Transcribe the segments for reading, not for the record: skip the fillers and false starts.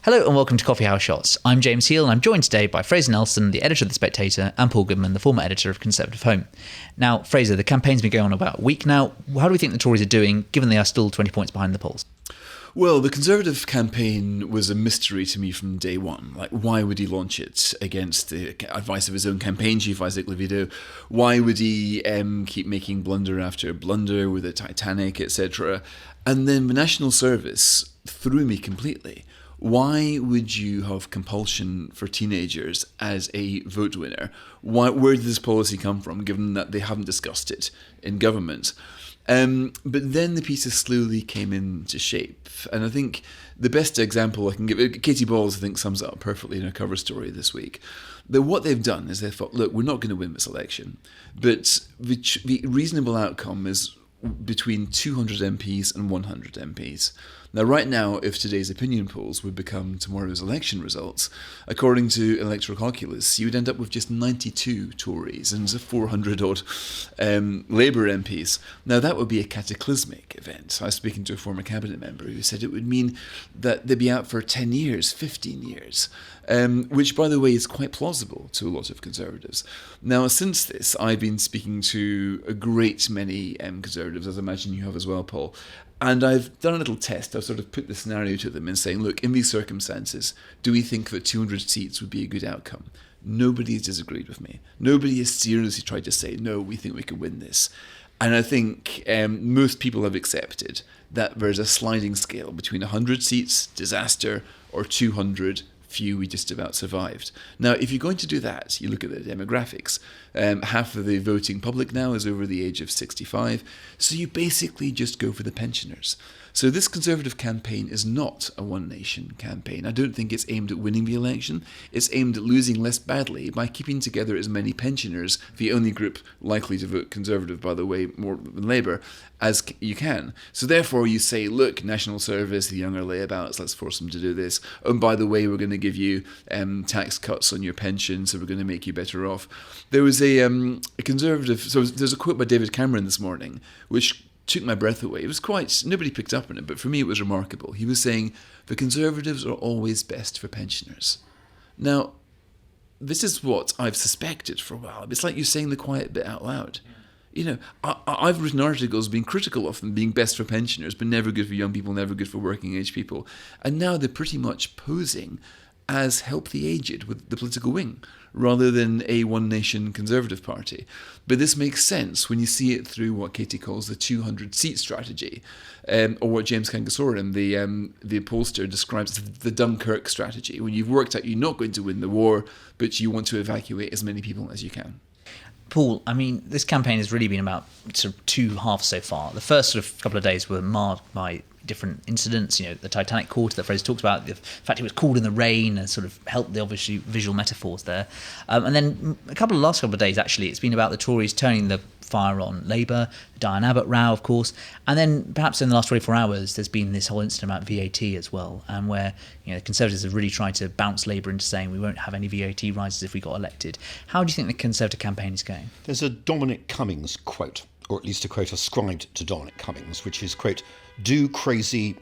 Hello and welcome to Coffee House Shots. I'm James Heale and I'm joined today by Fraser Nelson, the editor of The Spectator, and Paul Goodman, the former editor of Conservative Home. Now, Fraser, the campaign's been going on about a week now. How do we think the Tories are doing, given they are still 20 points behind the polls? Well, the Conservative campaign was a mystery to me from day one. Like, why would he launch it against the advice of his own campaign chief, Isaac Levido? Why would he keep making blunder after blunder with the Titanic, etc.? And then the National Service threw me completely. Why would you have compulsion for teenagers as a vote winner? Where did this policy come from, given that they haven't discussed it in government? But then the pieces slowly came into shape. And I think the best example I can give, Katie Bowles, I think, sums it up perfectly in her cover story this week. That what they've done is they thought, look, we're not going to win this election, but the reasonable outcome is between 200 MPs and 100 MPs. Now, right now, if today's opinion polls would become tomorrow's election results, according to electoral calculus, you would end up with just 92 Tories and 400-odd Labour MPs. Now, that would be a cataclysmic event. I was speaking to a former cabinet member who said it would mean that they'd be out for 10 years, 15 years, which, by the way, is quite plausible to a lot of Conservatives. Now, since this, I've been speaking to a great many Conservatives, as I imagine you have as well, Paul. And I've done a little test. I've sort of put the scenario to them and saying, look, in these circumstances, do we think that 200 seats would be a good outcome? Nobody has disagreed with me. Nobody has seriously tried to say, no, we think we can win this. And I think most people have accepted that there's a sliding scale between 100 seats, disaster, or 200, few we just about survived. Now, if you're going to do that, you look at the demographics. Half of the voting public now is over the age of 65, so you basically just go for the pensioners. So this Conservative campaign is not a one-nation campaign. I don't think it's aimed at winning the election. It's aimed at losing less badly by keeping together as many pensioners, the only group likely to vote Conservative, by the way, more than Labour, as you can. So therefore you say, look, National Service, the younger layabouts, let's force them to do this. Oh, and by the way, we're going to give you tax cuts on your pension, so we're going to make you better off. There was a Conservative, so there's a quote by David Cameron this morning, which took my breath away. It was quite, nobody picked up on it, but for me it was remarkable. He was saying, the Conservatives are always best for pensioners. Now, this is what I've suspected for a while. It's like you're saying the quiet bit out loud. You know, I've written articles being critical of them being best for pensioners, but never good for young people, never good for working age people. And now they're pretty much posing as help the aged with the political wing, rather than a one-nation Conservative party. But this makes sense when you see it through what Katie calls the 200-seat strategy, or what James Kangasoren, the pollster, describes as the Dunkirk strategy, when you've worked out you're not going to win the war, but you want to evacuate as many people as you can. Paul, I mean, this campaign has really been about sort of two halves so far. The first sort of couple of days were marred by different incidents, you know, the Titanic quarter that Fraser talked about, the fact it was called in the rain and sort of helped the obviously visual metaphors there. And then last couple of days, actually, it's been about the Tories turning the fire on Labour, the Diane Abbott row, of course. And then perhaps in the last 24 hours, there's been this whole incident about VAT as well, and where, you know, the Conservatives have really tried to bounce Labour into saying we won't have any VAT rises if we got elected. How do you think the Conservative campaign is going? There's a Dominic Cummings quote, or at least a quote ascribed to Dominic Cummings, which is, quote, do crazy,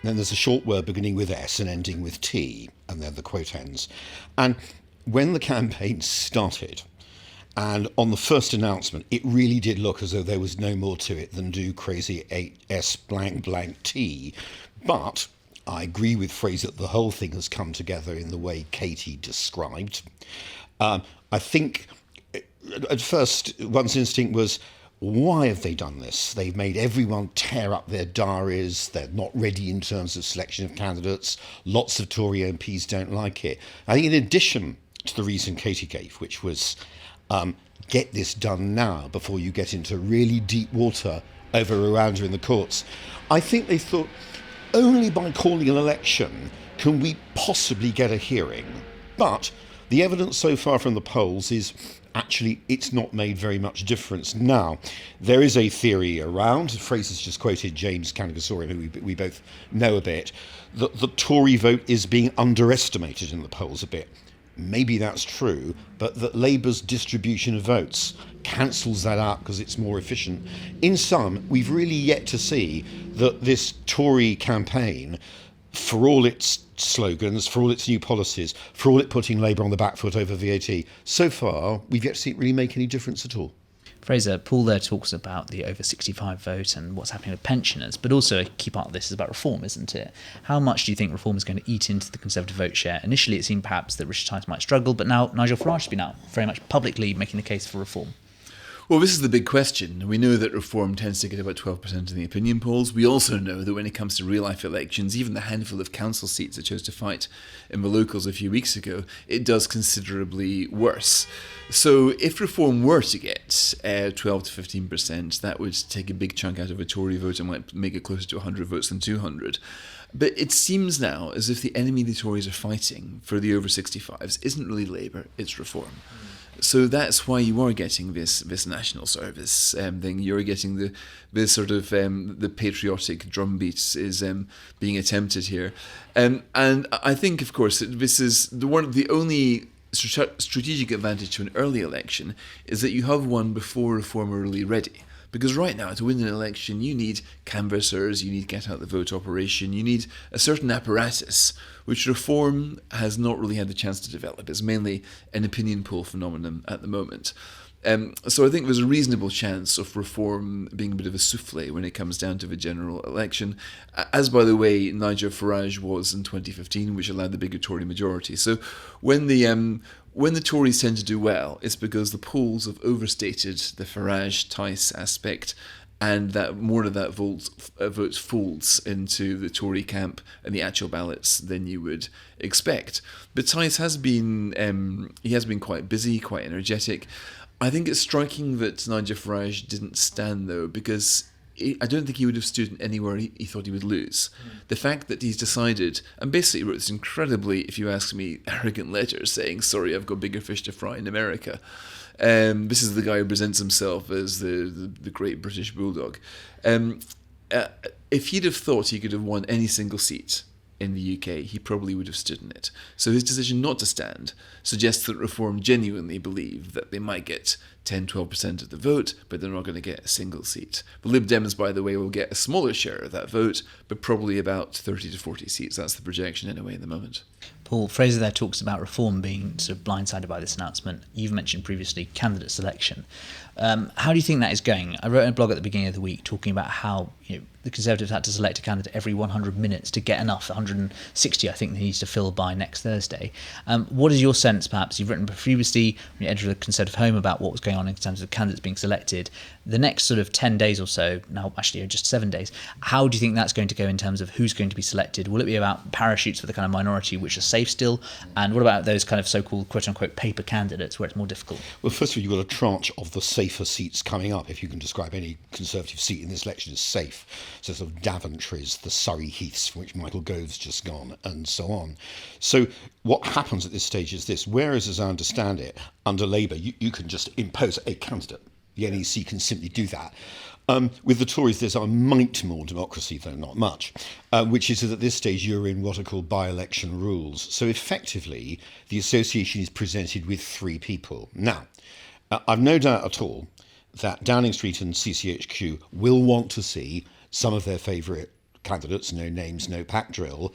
then there's a short word beginning with S and ending with T, and then the quote ends. And when the campaign started, and on the first announcement, it really did look as though there was no more to it than do crazy S blank blank T. But I agree with Fraser that the whole thing has come together in the way Katie described. I think at first one's instinct was, why have they done this? They've made everyone tear up their diaries. They're not ready in terms of selection of candidates. Lots of Tory MPs don't like it. I think in addition to the reason Katie gave, which was get this done now before you get into really deep water over Rwanda in the courts, I think they thought only by calling an election can we possibly get a hearing. But the evidence so far from the polls is actually it's not made very much difference. Now, there is a theory around, Fraser's just quoted James Kangasoren, who we both know a bit, that the Tory vote is being underestimated in the polls a bit. Maybe that's true, but that Labour's distribution of votes cancels that out because it's more efficient. In sum, we've really yet to see that this Tory campaign for all its slogans, for all its new policies, for all it putting Labour on the back foot over VAT, so far we've yet to see it really make any difference at all. Fraser, Paul there talks about the over 65 vote and what's happening with pensioners, but also a key part of this is about reform, isn't it? How much do you think reform is going to eat into the Conservative vote share? Initially it seemed perhaps that Rishi Sunak might struggle, but now Nigel Farage has been out very much publicly making the case for reform. Well, this is the big question. We know that reform tends to get about 12% in the opinion polls. We also know that when it comes to real-life elections, even the handful of council seats it chose to fight in the locals a few weeks ago, it does considerably worse. So if reform were to get 12 to 15%, that would take a big chunk out of a Tory vote and might make it closer to 100 votes than 200. But it seems now as if the enemy the Tories are fighting for the over 65s isn't really Labour, it's reform. So that's why you are getting this national service thing. You're getting the sort of the patriotic drumbeats is being attempted here, and I think, of course, this is the only strategic advantage to an early election is that you have one before reform are really ready. Because right now, to win an election, you need canvassers, you need get out the vote operation, you need a certain apparatus, which reform has not really had the chance to develop. It's mainly an opinion poll phenomenon at the moment. So I think there's a reasonable chance of reform being a bit of a souffle when it comes down to the general election, as, by the way, Nigel Farage was in 2015, which allowed the bigger Tory majority. So when the Tories tend to do well, it's because the polls have overstated the Farage-Tice aspect, and that more of that vote folds into the Tory camp and the actual ballots than you would expect. But Tice has been quite busy, quite energetic. I think it's striking that Nigel Farage didn't stand, though, because I don't think he would have stood anywhere he thought he would lose. The fact that he's decided, and basically wrote this incredibly, if you ask me, arrogant letter saying, sorry, I've got bigger fish to fry in America. This is the guy who presents himself as the great British bulldog. If he'd have thought he could have won any single seat in the UK, he probably would have stood in it. So his decision not to stand suggests that Reform genuinely believe that they might get 10-12% of the vote, but they're not going to get a single seat. The Lib Dems, by the way, will get a smaller share of that vote, but probably about 30 to 40 seats. That's the projection anyway at the moment. Paul, Fraser there talks about Reform being sort of blindsided by this announcement. You've mentioned previously candidate selection. How do you think that is going? I wrote a blog at the beginning of the week talking about how the Conservatives had to select a candidate every 100 minutes to get enough. 160, I think, they need to fill by next Thursday. What is your sense, perhaps? You've written previously when you entered the Conservative home about what was going on in terms of candidates being selected. The next sort of 10 days or so, now actually just 7 days, how do you think that's going to go in terms of who's going to be selected? Will it be about parachutes for the kind of minority which are safe still? And what about those kind of so-called quote-unquote paper candidates where it's more difficult? Well, first of all, you've got a tranche of the safer seats coming up, if you can describe any Conservative seat in this election as safe. So sort of Daventry's, the Surrey Heaths, from which Michael Gove's just gone, and so on. So what happens at this stage is this. Whereas, as I understand it, under Labour, you can just impose a candidate. The NEC can simply do that. With the Tories, there's a mite more democracy, though not much, which is that at this stage you're in what are called by-election rules. So effectively, the association is presented with three people. Now, I've no doubt at all that Downing Street and CCHQ will want to see some of their favourite candidates, no names, no pack drill,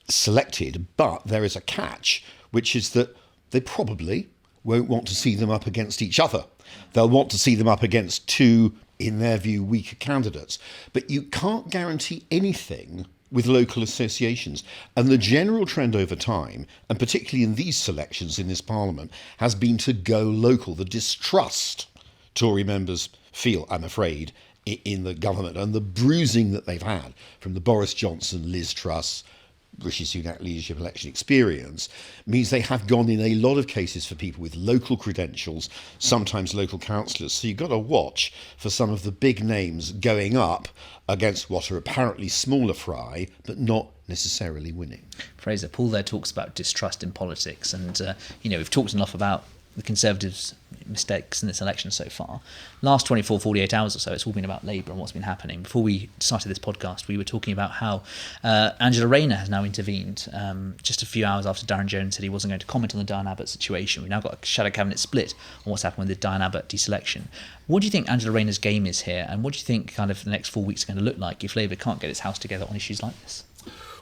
selected, but there is a catch, which is that they probably won't want to see them up against each other. They'll want to see them up against two, in their view, weaker candidates. But you can't guarantee anything with local associations. And the general trend over time, and particularly in these selections in this Parliament, has been to go local. The distrust Tory members feel, I'm afraid, in the government, and the bruising that they've had from the Boris Johnson, Liz Truss, Rishi Sunak leadership election experience, means they have gone in a lot of cases for people with local credentials, sometimes local councillors. So you've got to watch for some of the big names going up against what are apparently smaller fry, but not necessarily winning. Fraser, Paul there talks about distrust in politics, and we've talked enough about the Conservatives' mistakes in this election so far. Last 24, 48 hours or so, it's all been about Labour and what's been happening. Before we started this podcast, we were talking about how Angela Rayner has now intervened just a few hours after Darren Jones said he wasn't going to comment on the Diane Abbott situation. We've now got a shadow cabinet split on what's happened with the Diane Abbott deselection. What do you think Angela Rayner's game is here, and what do you think kind of the next 4 weeks are going to look like if Labour can't get its house together on issues like this?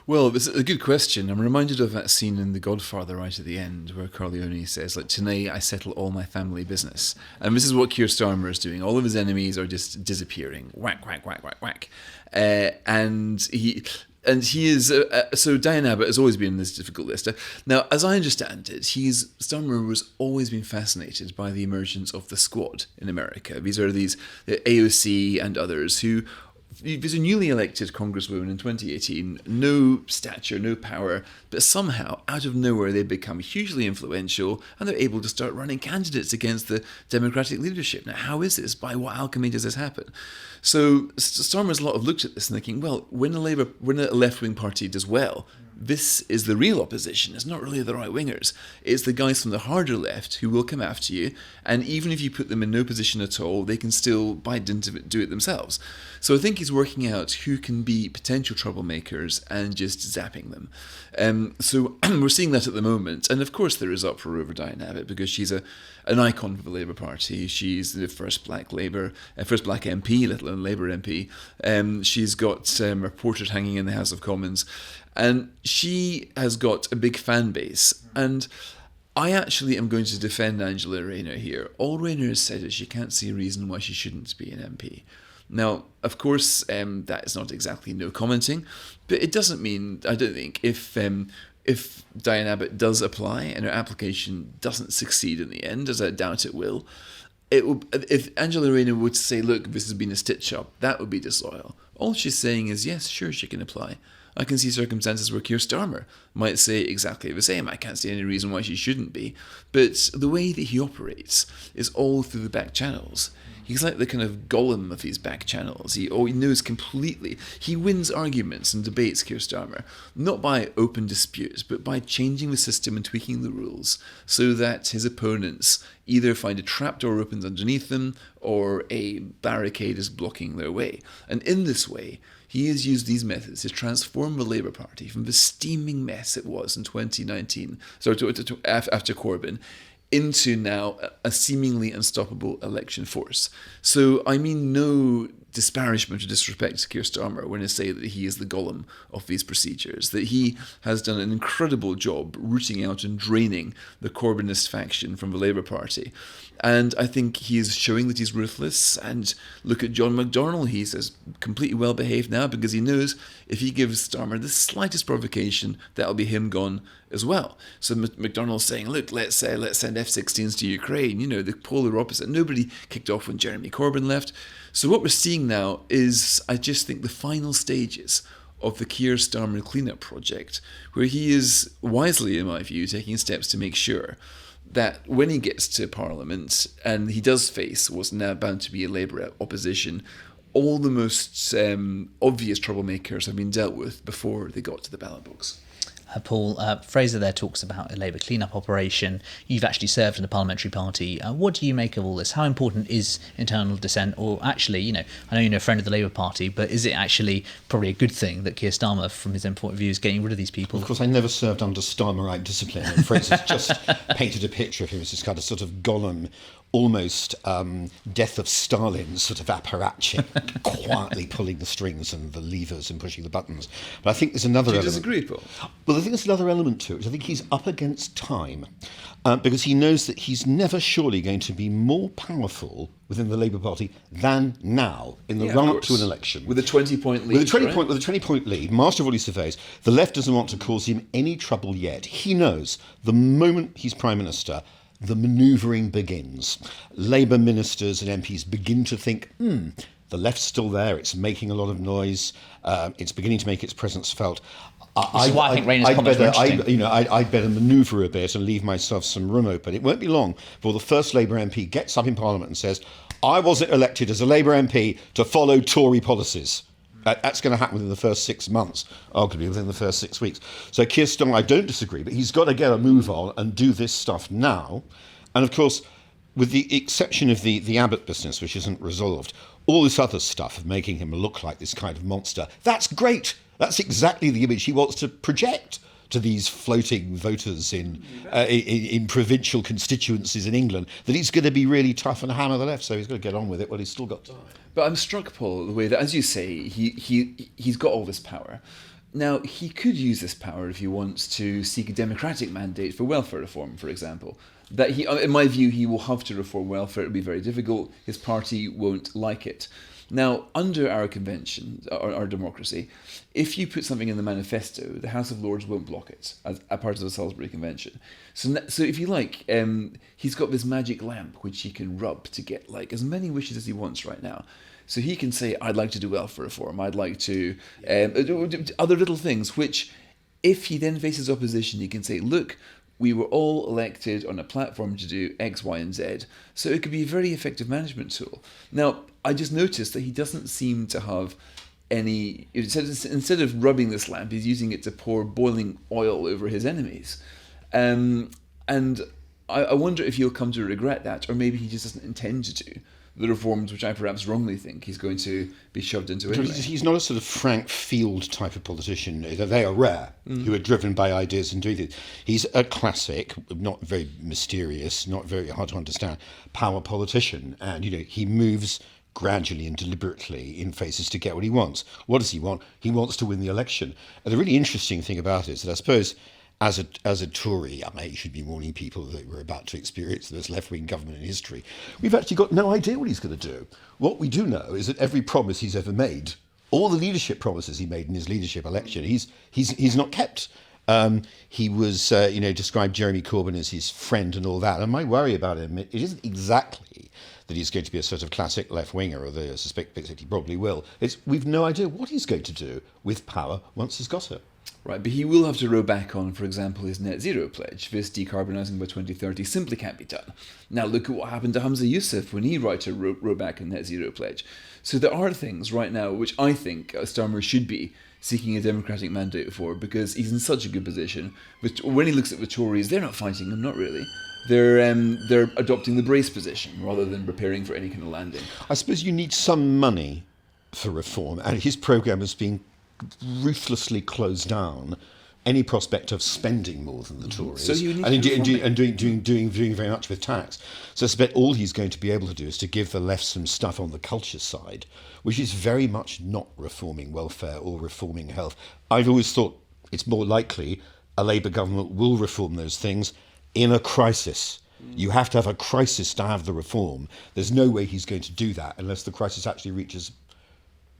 Well, it's a good question. I'm reminded of that scene in The Godfather right at the end where Corleone says, like, tonight I settle all my family business. And this is what Keir Starmer is doing. All of his enemies are just disappearing. Whack, whack, whack, whack, whack. And he is... so Diane Abbott has always been in this difficult list. Now, as I understand it, Starmer has always been fascinated by the emergence of the Squad in America. These are the AOC and others who... There's a newly elected congresswoman in 2018, no stature, no power, but somehow, out of nowhere, they become hugely influential and they're able to start running candidates against the Democratic leadership. Now, how is this? By what alchemy does this happen? So Starmer's a lot of looked at this and thinking, well, when a left-wing party does well, this is the real opposition. It's not really the right-wingers. It's the guys from the harder left who will come after you, and even if you put them in no position at all, they can still, by dint of it, do it themselves. So I think he's working out who can be potential troublemakers and just zapping them. So we're seeing that at the moment, and of course there is uproar over Diane Abbott because she's an icon for the Labour Party. She's the first black MP, let alone Labour MP. She's got her portrait hanging in the House of Commons. And she has got a big fan base. And I actually am going to defend Angela Rayner here. All Rayner has said is she can't see a reason why she shouldn't be an MP. Now, of course, that is not exactly no commenting, but it doesn't mean, I don't think, if Diane Abbott does apply and her application doesn't succeed in the end, as I doubt it will, if Angela Rayner would say, look, this has been a stitch-up, that would be disloyal. All she's saying is, yes, sure, she can apply. I can see circumstances where Keir Starmer might say exactly the same. I can't see any reason why she shouldn't be. But the way that he operates is all through the back channels. He's like the kind of Gollum of these back channels. He knows completely. He wins arguments and debates, Keir Starmer, not by open disputes, but by changing the system and tweaking the rules so that his opponents either find a trapdoor opens underneath them or a barricade is blocking their way. And in this way, he has used these methods to transform the Labour Party from the steaming mess it was in 2019, after Corbyn, into now a seemingly unstoppable election force. So I mean no disparagement or disrespect to Keir Starmer when I say that he is the Gollum of these procedures, that he has done an incredible job rooting out and draining the Corbynist faction from the Labour Party. And I think he is showing that he's ruthless. And look at John McDonnell. He's as completely well behaved now because he knows if he gives Starmer the slightest provocation, that'll be him gone as well. So McDonnell's saying, look, let's send F-16s to Ukraine. You know, the polar opposite. Nobody kicked off when Jeremy Corbyn left. So what we're seeing now is, I just think, the final stages of the Keir Starmer cleanup project, where he is wisely, in my view, taking steps to make sure that when he gets to Parliament and he does face what's now bound to be a Labour opposition, all the most obvious troublemakers have been dealt with before they got to the ballot box. Paul, Fraser there talks about a Labour clean-up operation. You've actually served in the parliamentary party. What do you make of all this? How important is internal dissent? Or actually, you know, I know you're a friend of the Labour Party, but is it actually probably a good thing that Keir Starmer, from his own point of view, is getting rid of these people? Of course, I never served under Starmerite discipline, and Fraser's just painted a picture of him as this kind of sort of Gollum, almost Death of Stalin sort of apparatchik, quietly pulling the strings and the levers and pushing the buttons. But I think there's another element. Do you disagree, Paul? Well, I think there's another element to it. I think he's up against time because he knows that he's never surely going to be more powerful within the Labour Party than now in the run-up to an election. With a 20-point lead. With a 20-point lead, master of all he surveys, the left doesn't want to cause him any trouble yet. He knows the moment he's Prime Minister, the manoeuvring begins. Labour ministers and MPs begin to think, the left's still there, it's making a lot of noise, it's beginning to make its presence felt. Which is why I think Rayner's comments were interesting. I'd better manoeuvre a bit and leave myself some room open. It won't be long before the first Labour MP gets up in Parliament and says, I wasn't elected as a Labour MP to follow Tory policies. That's going to happen within the first 6 months, arguably within the first 6 weeks. So Keir Starmer, I don't disagree, but he's got to get a move on and do this stuff now. And of course, with the exception of the Abbott business, which isn't resolved, all this other stuff of making him look like this kind of monster, that's great. That's exactly the image he wants to project to these floating voters in provincial constituencies in England, that he's going to be really tough and hammer the left, so he's got to get on with it while he's still got time. But I'm struck, Paul, the way that, as you say, he's got all this power. Now, he could use this power if he wants to seek a democratic mandate for welfare reform, for example. That he, in my view, he will have to reform welfare. It'll be very difficult. His party won't like it. Now, under our convention, our democracy, if you put something in the manifesto, the House of Lords won't block it as a part of the Salisbury Convention. So if you like, he's got this magic lamp which he can rub to get like as many wishes as he wants right now. So he can say, I'd like to do welfare reform, I'd like to other little things, which if he then faces opposition, he can say, look, we were all elected on a platform to do X, Y, and Z. So it could be a very effective management tool. Now, I just noticed that he doesn't seem to have any... Instead of rubbing this lamp, he's using it to pour boiling oil over his enemies. And I wonder if he'll come to regret that, or maybe he just doesn't intend to do the reforms which I perhaps wrongly think he's going to be shoved into anyway. He's not a sort of Frank Field type of politician. They are rare, who are driven by ideas and doing things. He's a classic, not very mysterious, not very hard to understand, power politician. And, he moves gradually and deliberately in phases to get what he wants. What does he want? He wants to win the election. And the really interesting thing about it is that I suppose as a Tory, I should be warning people that we're about to experience the most left-wing government in history. We've actually got no idea what he's going to do. What we do know is that every promise he's ever made, all the leadership promises he made in his leadership election, he's not kept. He was, described Jeremy Corbyn as his friend and all that. And my worry about him, it isn't exactly that he's going to be a sort of classic left-winger, although I suspect that he probably will. We've no idea what he's going to do with power once he's got it. Right, but he will have to row back on, for example, his net zero pledge. This decarbonising by 2030 simply can't be done. Now look at what happened to Hamza Yousaf when he tried to row back a net zero pledge. So there are things right now which I think Starmer should be seeking a democratic mandate for, because he's in such a good position. But when he looks at the Tories, they're not fighting him, not really. They're adopting the brace position rather than preparing for any kind of landing. I suppose you need some money for reform, and his programme has been ruthlessly closed down any prospect of spending more than the Tories, So doing very much with tax. So I suspect all he's going to be able to do is to give the left some stuff on the culture side, which is very much not reforming welfare or reforming health. I've always thought it's more likely a Labour government will reform those things in a crisis. You have to have a crisis to have the reform. There's no way he's going to do that unless the crisis actually reaches